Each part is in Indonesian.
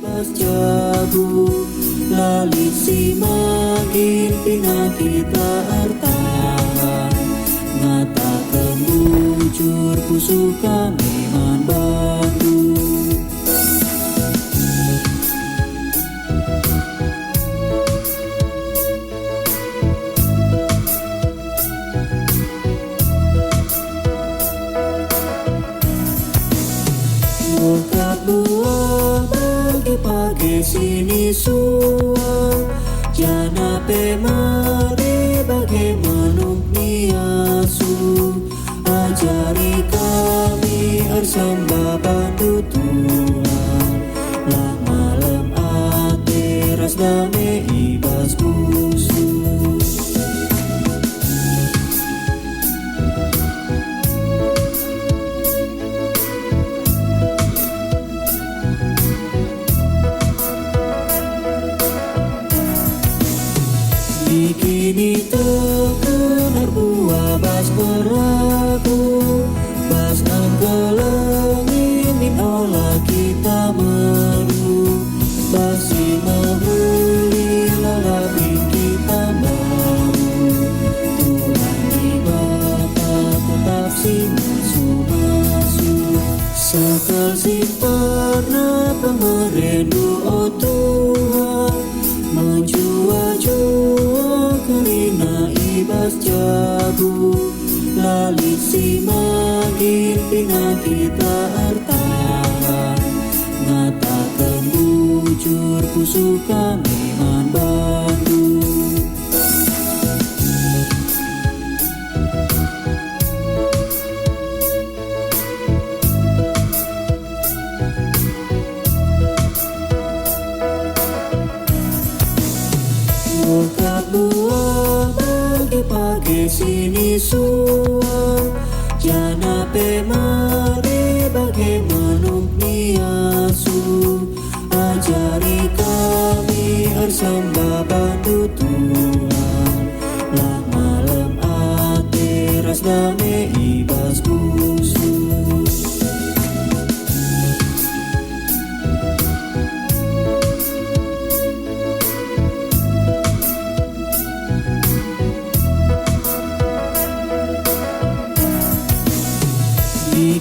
ibas jabu lalit si magin pinakita artahan ngatakan bujur puso kami man bantu. Buka buah pagi-pagi sini suang jana pemari bagi manuk niasu ajari kami arsamba bantu Tuhan lah malam ate ras dame ibas busu. Kini tekenar buah bas beraku bas angkelengin min olah kita meru basi membeli lalapin kita baru Tuhan di Bapa tetap si masu-masu sakal si pernah pemerindu oh Tuhan menjua-jua kerina ibas jabu lalit si magin pinakita artahan ngatakan bujur puso kami man bantu. Buka buah pagi-pagi sini suang jana pemari bagi manuk niasu ajari kami arsamba bantu Tuhan lah malam ate ras dame ibas busu.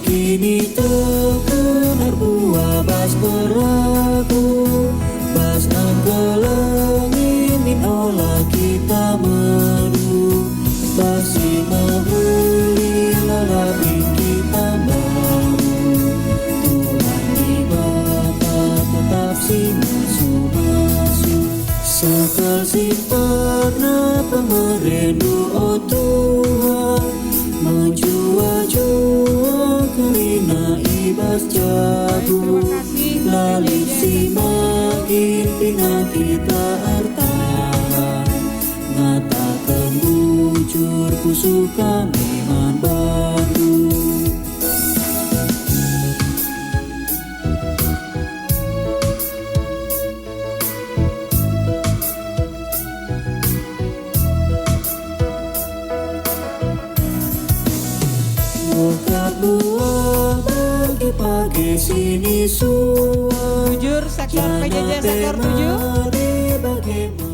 Kini tekenar buah bas beraku bas angkelengin min olah kita meru basi membeli lalapin kita baru Tuhan di Bapa tetap si masu-masu sakal si pernah pemerindu oh Tuhan menjua-jua kerina ibas jabu lalit si magin pinakita artahan ngatakan bujur puso kami man bantu. Buka buah pagi-pagi sini suang Jujur sektor PJJ sektor 7.